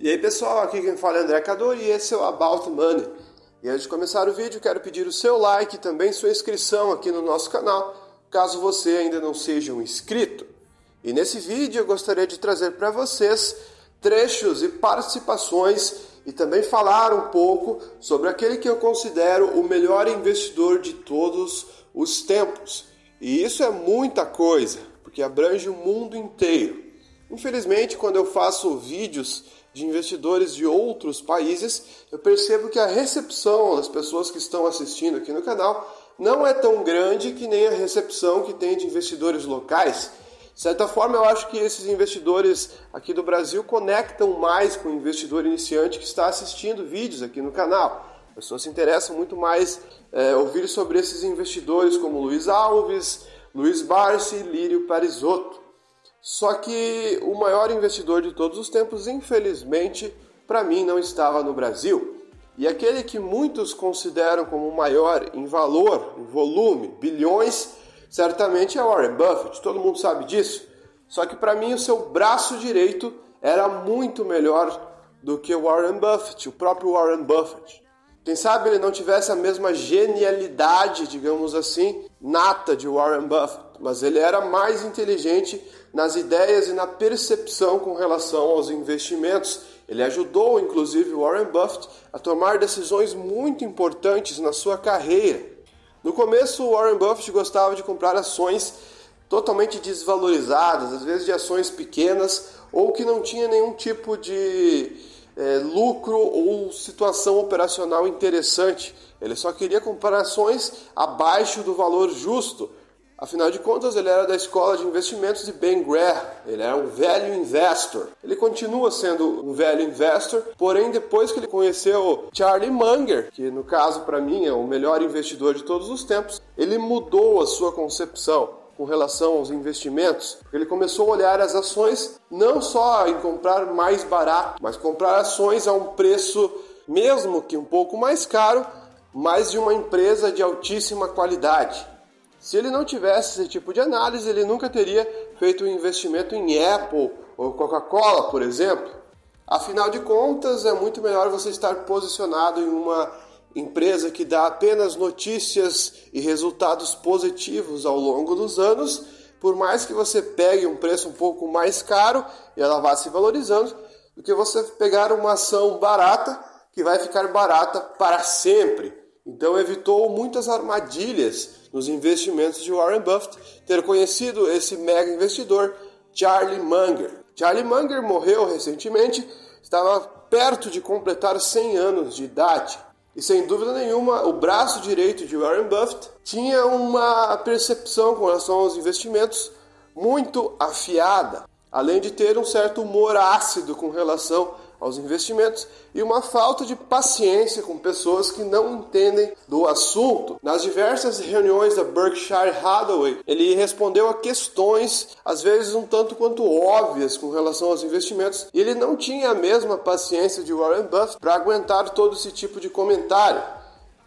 E aí pessoal, aqui quem fala é André Cador e esse é o About Money. E antes de começar o vídeo, quero pedir o seu like e também sua inscrição aqui no nosso canal, caso você ainda não seja um inscrito. E nesse vídeo eu gostaria de trazer para vocês trechos e participações e também falar um pouco sobre aquele que eu considero o melhor investidor de todos os tempos. E isso é muita coisa, porque abrange o mundo inteiro. Infelizmente, quando eu faço vídeos de investidores de outros países, eu percebo que a recepção das pessoas que estão assistindo aqui no canal não é tão grande que nem a recepção que tem de investidores locais. De certa forma, eu acho que esses investidores aqui do Brasil conectam mais com o investidor iniciante que está assistindo vídeos aqui no canal. As pessoas se interessam muito mais ouvir sobre esses investidores como Luiz Alves, Luiz Barsi e Lírio Parisotto. Só que o maior investidor de todos os tempos, infelizmente, para mim não estava no Brasil. E aquele que muitos consideram como o maior em valor, em volume, bilhões, certamente é Warren Buffett. Todo mundo sabe disso. Só que para mim o seu braço direito era muito melhor do que o Warren Buffett, o próprio Warren Buffett. Quem sabe ele não tivesse a mesma genialidade, digamos assim, nata de Warren Buffett, mas ele era mais inteligente nas ideias e na percepção com relação aos investimentos. Ele ajudou, inclusive, Warren Buffett a tomar decisões muito importantes na sua carreira. No começo, Warren Buffett gostava de comprar ações totalmente desvalorizadas, às vezes de ações pequenas ou que não tinha nenhum tipo de lucro ou situação operacional interessante. Ele só queria comprar ações abaixo do valor justo. Afinal de contas, ele era da escola de investimentos de Ben Graham. Ele era um value investor. Ele continua sendo um value investor, porém depois que ele conheceu Charlie Munger, que no caso para mim é o melhor investidor de todos os tempos, ele mudou a sua concepção com relação aos investimentos. Ele começou a olhar as ações não só em comprar mais barato, mas comprar ações a um preço mesmo que um pouco mais caro, mas de uma empresa de altíssima qualidade. Se ele não tivesse esse tipo de análise, ele nunca teria feito um investimento em Apple ou Coca-Cola, por exemplo. Afinal de contas, é muito melhor você estar posicionado em uma empresa que dá apenas notícias e resultados positivos ao longo dos anos, por mais que você pegue um preço um pouco mais caro e ela vá se valorizando, do que você pegar uma ação barata que vai ficar barata para sempre. Então evitou muitas armadilhas nos investimentos de Warren Buffett ter conhecido esse mega investidor Charlie Munger. Charlie Munger morreu recentemente, estava perto de completar 100 anos de idade. E sem dúvida nenhuma, o braço direito de Warren Buffett tinha uma percepção com relação aos investimentos muito afiada, além de ter um certo humor ácido com relação aos investimentos e uma falta de paciência com pessoas que não entendem do assunto. Nas diversas reuniões da Berkshire Hathaway, ele respondeu a questões, às vezes um tanto quanto óbvias com relação aos investimentos, e ele não tinha a mesma paciência de Warren Buffett para aguentar todo esse tipo de comentário.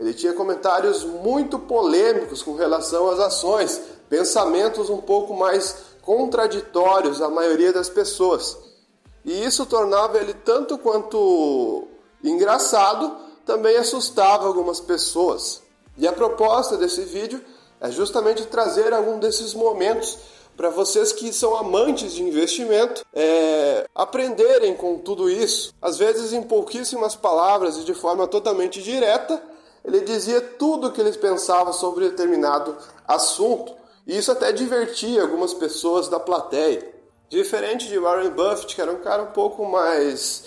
Ele tinha comentários muito polêmicos com relação às ações, pensamentos um pouco mais contraditórios à maioria das pessoas. E isso tornava ele tanto quanto engraçado, também assustava algumas pessoas. E a proposta desse vídeo é justamente trazer algum desses momentos para vocês que são amantes de investimento aprenderem com tudo isso. Às vezes em pouquíssimas palavras e de forma totalmente direta, ele dizia tudo o que ele pensava sobre determinado assunto. E isso até divertia algumas pessoas da plateia. Diferente de Warren Buffett, que era um cara um pouco mais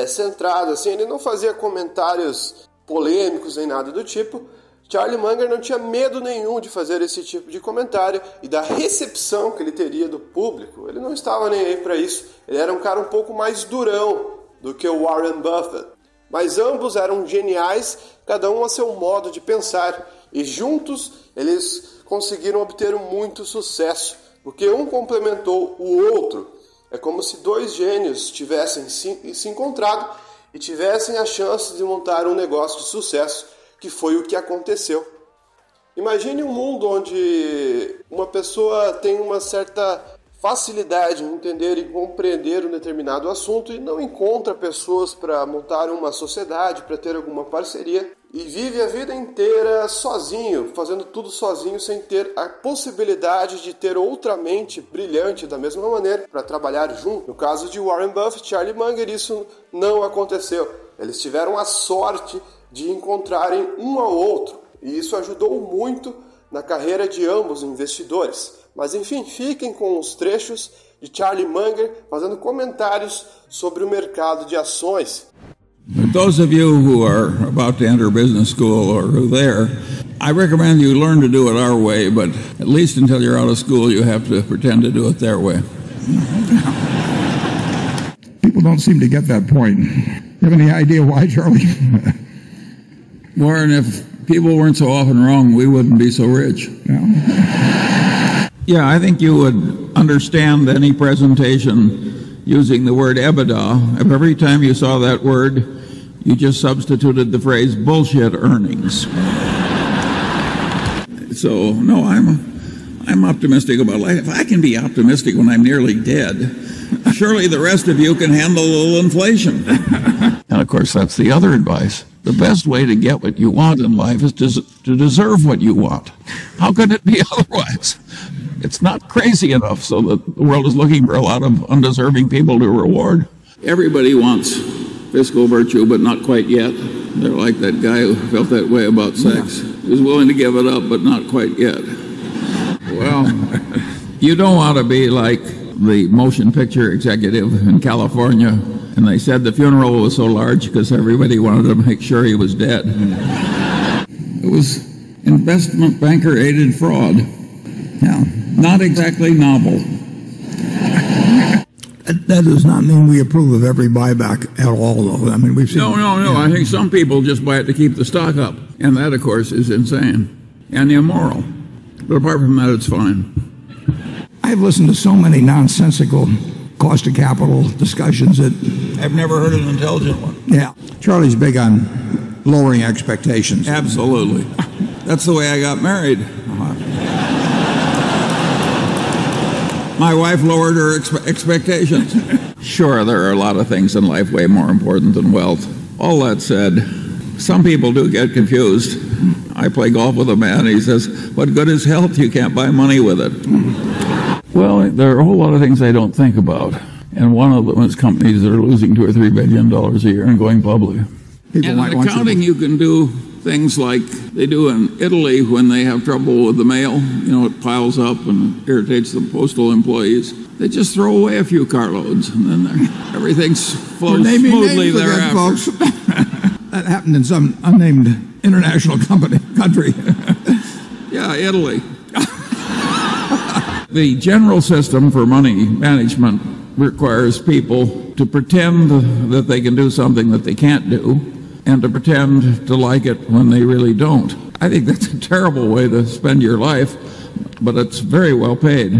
centrado, assim, ele não fazia comentários polêmicos nem nada do tipo. Charlie Munger não tinha medo nenhum de fazer esse tipo de comentário e da recepção que ele teria do público. Ele não estava nem aí para isso. Ele era um cara um pouco mais durão do que o Warren Buffett. Mas ambos eram geniais, cada um a seu modo de pensar. E juntos eles conseguiram obter muito sucesso, porque um complementou o outro. É como se dois gênios tivessem se encontrado e tivessem a chance de montar um negócio de sucesso, que foi o que aconteceu. Imagine um mundo onde uma pessoa tem uma certa facilidade em entender e compreender um determinado assunto e não encontra pessoas para montar uma sociedade, para ter alguma parceria, e vive a vida inteira sozinho, fazendo tudo sozinho, sem ter a possibilidade de ter outra mente brilhante da mesma maneira para trabalhar junto. No caso de Warren Buffett e Charlie Munger, isso não aconteceu. Eles tiveram a sorte de encontrarem um ao outro, e isso ajudou muito na carreira de ambos investidores. Mas enfim, fiquem com os trechos de Charlie Munger fazendo comentários sobre o mercado de ações. Those of you who are about to enter business school or who there, I recommend you learn to do it our way, but at least until you're out of school you have to pretend to do it their way. People don't seem to get that point. You have any idea why, Charlie? Warren, if people weren't so often wrong, we wouldn't be so rich. Yeah, I think you would understand any presentation using the word EBITDA if every time you saw that word, you just substituted the phrase bullshit earnings. So, no, I'm optimistic about life. If I can be optimistic when I'm nearly dead, surely the rest of you can handle a little inflation. And of course, that's the other advice. The best way to get what you want in life is to deserve what you want. How could it be otherwise? It's not crazy enough so that the world is looking for a lot of undeserving people to reward. Everybody wants fiscal virtue, but not quite yet. They're like that guy who felt that way about sex. He was willing to give it up, but not quite yet. Well, you don't want to be like the motion picture executive in California, and they said the funeral was so large because everybody wanted to make sure he was dead. It was investment banker-aided fraud. Now, not exactly novel. That does not mean we approve of every buyback at all, though. I mean, we've seen... No. I think some people just buy it to keep the stock up, and that, of course, is insane and immoral. But apart from that, it's fine. I've listened to so many nonsensical cost of capital discussions that... I've never heard an intelligent one. Yeah. Charlie's big on lowering expectations. Absolutely. That's the way I got married. My wife lowered her expectations. Sure, there are a lot of things in life way more important than wealth. All that said, some people do get confused. I play golf with a man, he says, what good is health? You can't buy money with it. Well, there are a whole lot of things I don't think about. And one of them is companies that are losing $2 or $3 billion a year and going public. And in accounting, you can do things like they do in Italy when they have trouble with the mail. You know, it piles up and irritates the postal employees. They just throw away a few carloads, and then everything flows smoothly thereafter. Folks. That happened in some unnamed international country. Yeah, Italy. The general system for money management requires people to pretend that they can do something that they can't do, and to pretend to like it when they really don't. I think that's a terrible way to spend your life, but it's very well paid.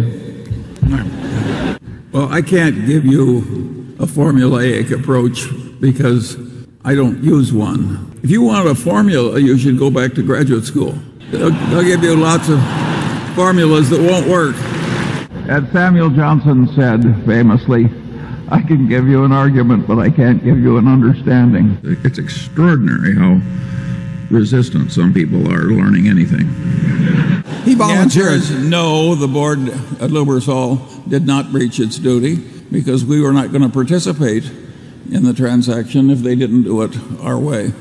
Well, I can't give you a formulaic approach because I don't use one. If you want a formula, you should go back to graduate school. They'll give you lots of formulas that won't work. As Samuel Johnson said famously, I can give you an argument, but I can't give you an understanding. It's extraordinary how resistant some people are to learning anything. He volunteered. No, the board at Lubrizol did not breach its duty because we were not going to participate in the transaction if they didn't do it our way.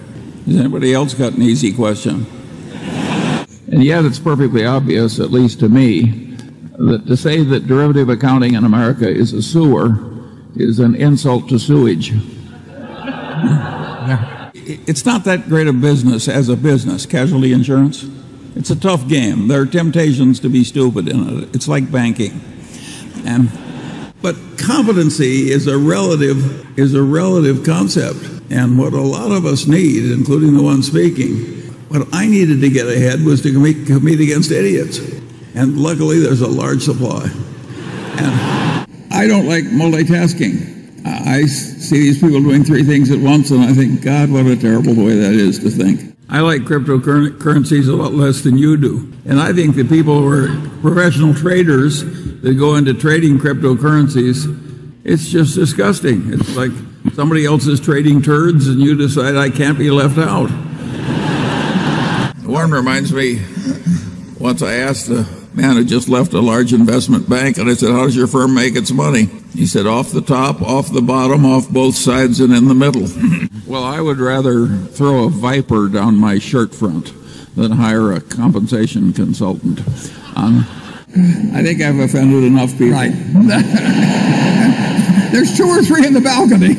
Has anybody else got an easy question? And yet it's perfectly obvious, at least to me, that to say that derivative accounting in America is a sewer is an insult to sewage. It's not that great a business as a business, casualty insurance. It's a tough game. There are temptations to be stupid in it. It's like banking. But competency is a relative concept. And what a lot of us need, including the one speaking, what I needed to get ahead was to compete against idiots. And luckily there's a large supply. And I don't like multitasking. I see these people doing three things at once, and I think, God, what a terrible way that is to think. I like cryptocurrencies a lot less than you do. And I think the people who are professional traders that go into trading cryptocurrencies, it's just disgusting. It's like somebody else is trading turds and you decide I can't be left out. One reminds me, once I asked the man who just left a large investment bank, and I said, how does your firm make its money? He said, off the top, off the bottom, off both sides, and in the middle. Well, I would rather throw a viper down my shirt front than hire a compensation consultant. I think I've offended enough people. Right. There's 2 or 3 in the balcony.